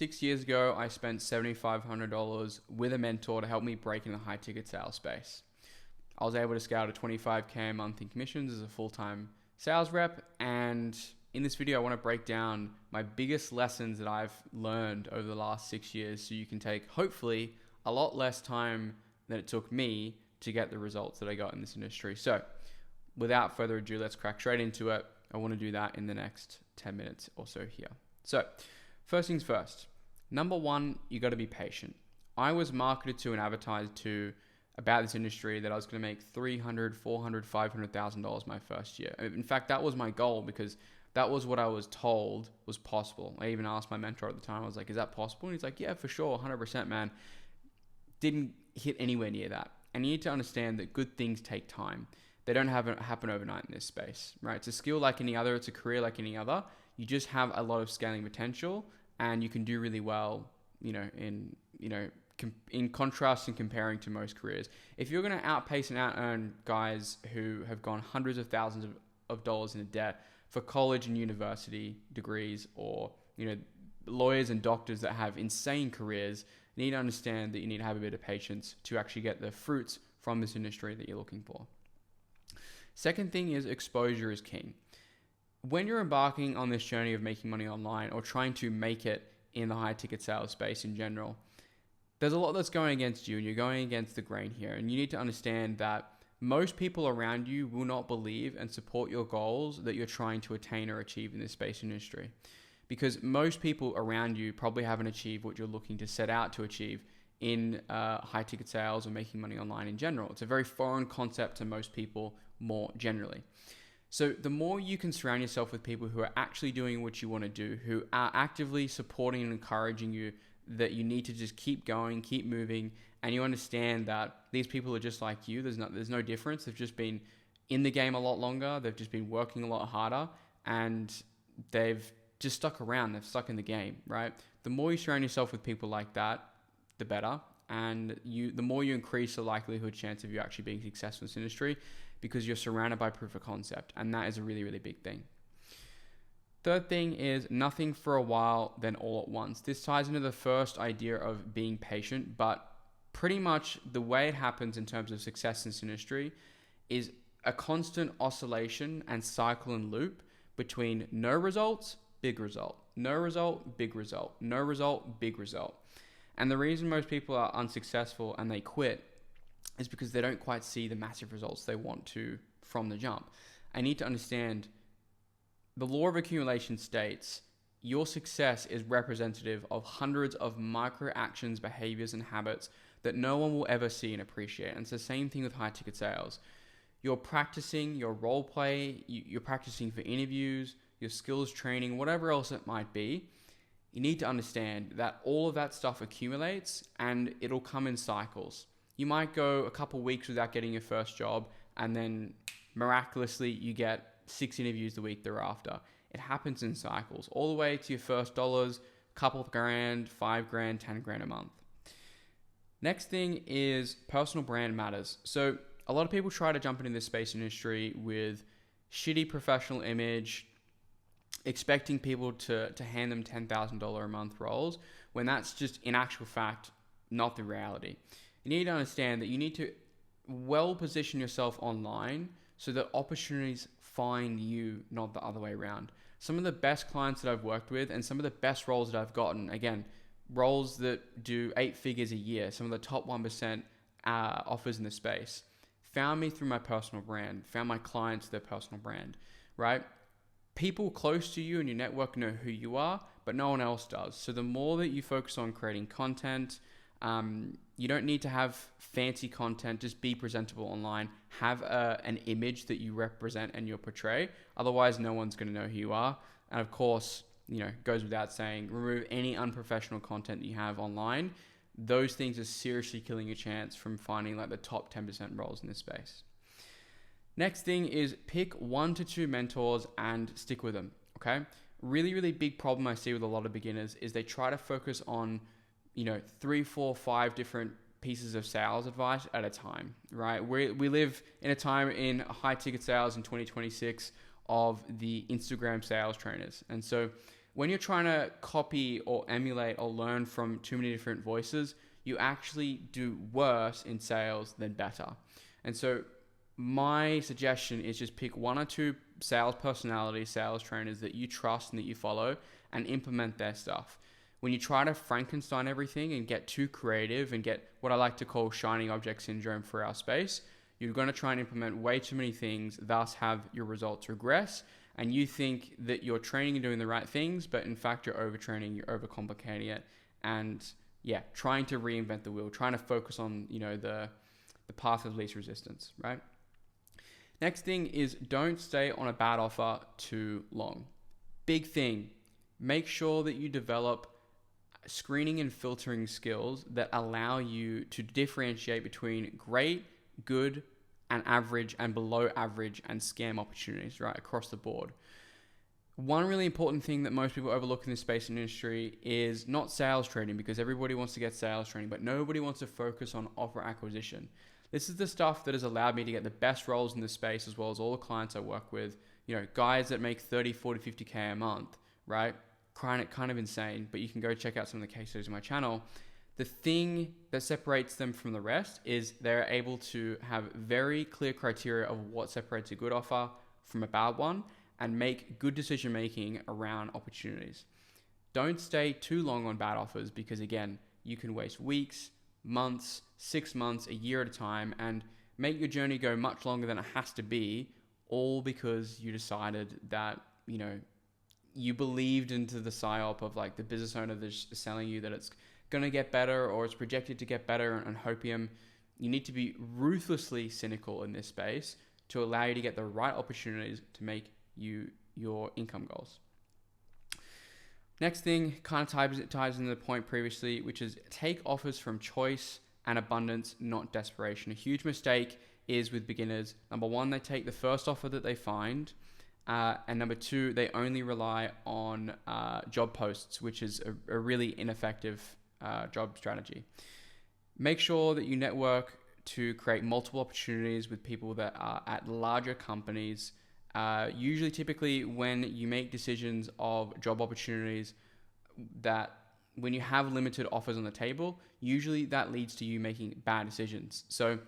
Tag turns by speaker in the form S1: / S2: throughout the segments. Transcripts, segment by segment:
S1: 6 years ago, I spent $7,500 with a mentor to help me break into the high ticket sales space. I was able to scale to 25K a month in commissions as a full-time sales rep. And in this video, I want to break down my biggest lessons that I've learned over the last 6 years so you can take, hopefully, a lot less time than it took me to get the results that I got in this industry. So without further ado, let's crack straight into it. I want to do that in the next 10 minutes or so here. So first things first, number one, you got to be patient. I was marketed to and advertised to about this industry that I was going to make $300,000, $400,000, $500,000 my first year. In fact, that was my goal because that was what I was told was possible. I even asked my mentor at the time, I was like, is that possible? And he's like, yeah, for sure, 100%, man. Didn't hit anywhere near that. And you need to understand that good things take time. They don't happen overnight in this space, right? It's a skill like any other. It's a career like any other. You just have a lot of scaling potential and you can do really well, in contrast and comparing to most careers. If you're going to outpace and out-earn guys who have gone hundreds of thousands of dollars into debt for college and university degrees, or, lawyers and doctors that have insane careers, you need to understand that you need to have a bit of patience to actually get the fruits from this industry that you're looking for. Second thing is exposure is king. When you're embarking on this journey of making money online or trying to make it in the high ticket sales space in general, there's a lot that's going against you and you're going against the grain here. And you need to understand that most people around you will not believe and support your goals that you're trying to attain or achieve in this space industry. Because most people around you probably haven't achieved what you're looking to set out to achieve in high ticket sales or making money online in general. It's a very foreign concept to most people more generally. So the more you can surround yourself with people who are actually doing what you want to do, who are actively supporting and encouraging you, that you need to just keep going, keep moving, and you understand that these people are just like you. There's no difference. They've just been in the game a lot longer. They've just been working a lot harder, and they've just stuck around. They've stuck in the game, right? The more you surround yourself with people like that, the better. And the more you increase the likelihood chance of you actually being successful in this industry, because you're surrounded by proof of concept. And that is a really, really big thing. Third thing is nothing for a while, then all at once. This ties into the first idea of being patient, but pretty much the way it happens in terms of success in this industry is a constant oscillation and cycle and loop between no results, big result, no result, big result, no result, big result. And the reason most people are unsuccessful and they quit is because they don't quite see the massive results they want to from the jump. I need to understand the law of accumulation states your success is representative of hundreds of micro actions, behaviors, and habits that no one will ever see and appreciate. And it's the same thing with high ticket sales. You're practicing your role play, you're practicing for interviews, your skills training, whatever else it might be. You need to understand that all of that stuff accumulates and it'll come in cycles. You might go a couple weeks without getting your first job and then miraculously you get 6 interviews the week thereafter. It happens in cycles, all the way to your first dollars, couple of grand, $5,000, $10,000 a month. Next thing is personal brand matters. So a lot of people try to jump into this space industry with shitty professional image, expecting people to hand them $10,000 a month roles, when that's just in actual fact not the reality. You need to understand that you need to well position yourself online so that opportunities find you, not the other way around. Some of the best clients that I've worked with and some of the best roles that I've gotten, again, roles that do 8 figures a year, some of the top 1% offers in the space, found me through my personal brand, found my clients their personal brand, right? People close to you and your network know who you are, but no one else does. So the more that you focus on creating content, you don't need to have fancy content, just be presentable online. Have an image that you represent and you portray. Otherwise, no one's going to know who you are. And of course, goes without saying, remove any unprofessional content that you have online. Those things are seriously killing your chance from finding like the top 10% roles in this space. Next thing is pick 1 to 2 mentors and stick with them, okay? Really, really big problem I see with a lot of beginners is they try to focus on, 3, 4, 5 different pieces of sales advice at a time, right? We live in a time in high ticket sales in 2026 of the Instagram sales trainers. And so when you're trying to copy or emulate or learn from too many different voices, you actually do worse in sales than better. And so my suggestion is just pick one or two sales personalities, sales trainers that you trust and that you follow, and implement their stuff. When you try to Frankenstein everything and get too creative and get what I like to call shiny object syndrome for our space, you're going to try and implement way too many things, thus have your results regress. And you think that you're training and doing the right things, but in fact, you're overtraining, you're overcomplicating it. And yeah, trying to reinvent the wheel, trying to focus on, the path of least resistance, right? Next thing is don't stay on a bad offer too long. Big thing, make sure that you develop screening and filtering skills that allow you to differentiate between great, good, and average and below average and scam opportunities, right, across the board. One really important thing that most people overlook in this space and industry is not sales training, because everybody wants to get sales training, but nobody wants to focus on offer acquisition. This is the stuff that has allowed me to get the best roles in this space, as well as all the clients I work with, guys that make 30, 40, 50K a month, right? Kind of insane, but you can go check out some of the case studies on my channel. The thing that separates them from the rest is they're able to have very clear criteria of what separates a good offer from a bad one and make good decision making around opportunities. Don't stay too long on bad offers, because again, you can waste weeks, months, 6 months, a year at a time, and make your journey go much longer than it has to be, all because you decided that, you believed into the psyop of like the business owner that's selling you that it's going to get better or it's projected to get better and hopium. You need to be ruthlessly cynical in this space to allow you to get the right opportunities to make you your income goals. Next thing kind of ties into the point previously, which is take offers from choice and abundance, not desperation. A huge mistake is with beginners. Number one, they take the first offer that they find. And number two, they only rely on job posts, which is a really ineffective job strategy. Make sure that you network to create multiple opportunities with people that are at larger companies. Usually, typically, when you make decisions of job opportunities, that when you have limited offers on the table, usually that leads to you making bad decisions. So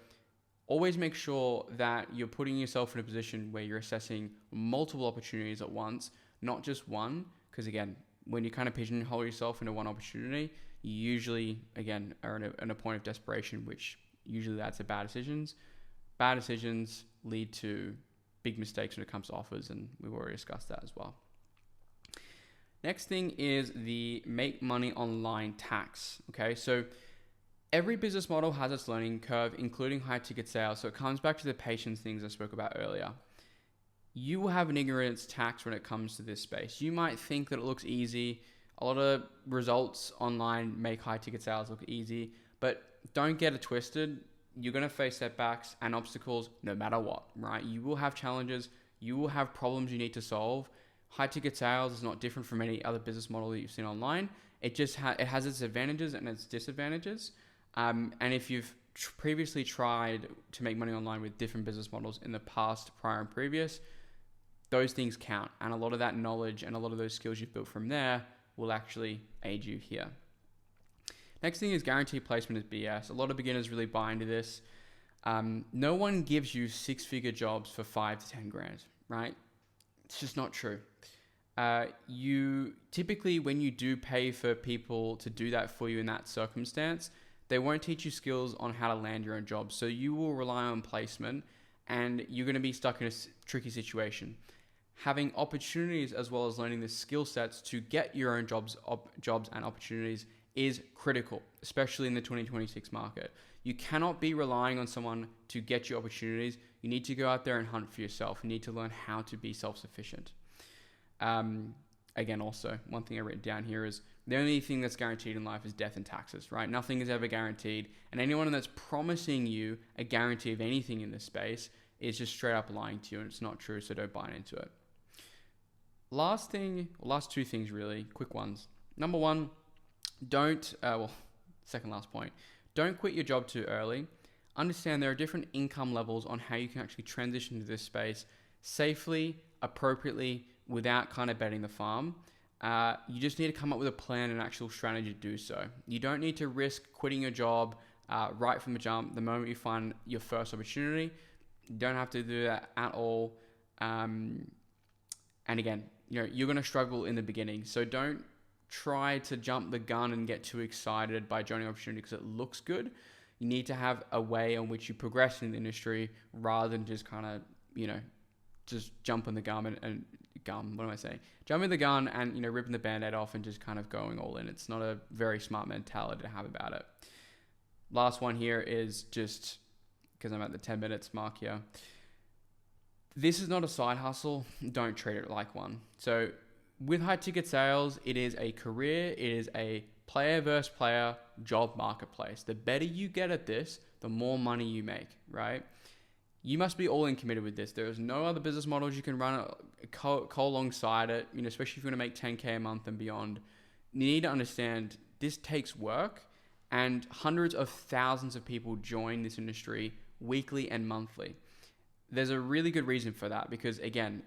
S1: always make sure that you're putting yourself in a position where you're assessing multiple opportunities at once, not just one. Because again, when you kind of pigeonhole yourself into one opportunity, you usually, again, are in a point of desperation, which usually leads to bad decisions. Bad decisions lead to big mistakes when it comes to offers, and we've already discussed that as well. Next thing is the make money online tax. Okay, so every business model has its learning curve, including high ticket sales. So it comes back to the patience things I spoke about earlier. You will have an ignorance tax when it comes to this space. You might think that it looks easy. A lot of results online make high ticket sales look easy, but don't get it twisted. You're going to face setbacks and obstacles no matter what, right? You will have challenges. You will have problems you need to solve. High ticket sales is not different from any other business model that you've seen online. It just it has its advantages and its disadvantages. And if you've previously tried to make money online with different business models in the past, prior and previous, those things count. And a lot of that knowledge and a lot of those skills you've built from there will actually aid you here. Next thing is guaranteed placement is BS. A lot of beginners really buy into this. No one gives you 6-figure jobs for 5 to 10 grand, right? It's just not true. You typically, when you do pay for people to do that for you in that circumstance, they won't teach you skills on how to land your own job. So you will rely on placement and you're going to be stuck in a tricky situation. Having opportunities as well as learning the skill sets to get your own jobs and opportunities is critical, especially in the 2026 market. You cannot be relying on someone to get you opportunities. You need to go out there and hunt for yourself. You need to learn how to be self-sufficient. Again, also, one thing I've written down here is the only thing that's guaranteed in life is death and taxes, right? Nothing is ever guaranteed. And anyone that's promising you a guarantee of anything in this space is just straight up lying to you, and it's not true, so don't buy into it. Last two things really, quick ones. Number one, second last point, don't quit your job too early. Understand there are different income levels on how you can actually transition to this space safely, appropriately, without kind of betting the farm. You just need to come up with a plan and actual strategy to do so. You don't need to risk quitting your job right from the jump the moment you find your first opportunity. You don't have to do that at all. And again, you're going to struggle in the beginning. So don't try to jump the gun and get too excited by joining an opportunity because it looks good. You need to have a way in which you progress in the industry rather than just kind of, just jumping the gun jumping the gun and, ripping the band-aid off and just kind of going all in. It's not a very smart mentality to have about it. Last one here is just because I'm at the 10 minutes mark here. This is not a side hustle. Don't treat it like one. So with high ticket sales, it is a career. It is a player versus player job marketplace. The better you get at this, the more money you make, right? You must be all in committed with this. There is no other business models you can run alongside it, especially if you're going to make 10K a month and beyond. You need to understand this takes work, and hundreds of thousands of people join this industry weekly and monthly. There's a really good reason for that because, again,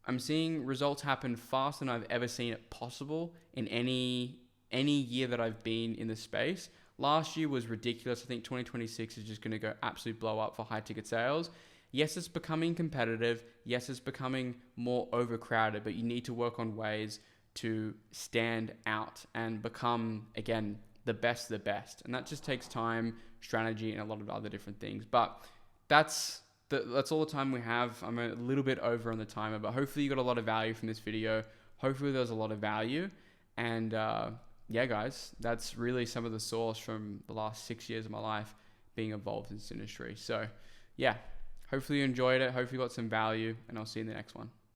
S1: I'm seeing results happen faster than I've ever seen it possible in any year that I've been in the space. Last year was ridiculous. I think 2026 is just going to go absolute blow up for high ticket sales. Yes, it's becoming competitive. Yes, it's becoming more overcrowded, but you need to work on ways to stand out and become, again, the best of the best. And that just takes time, strategy, and a lot of other different things. But that's all the time we have. I'm a little bit over on the timer, but hopefully you got a lot of value from this video. Hopefully there's a lot of value. And yeah, guys, that's really some of the source from the last 6 years of my life being involved in this industry. So yeah, hopefully you enjoyed it. Hopefully you got some value, and I'll see you in the next one.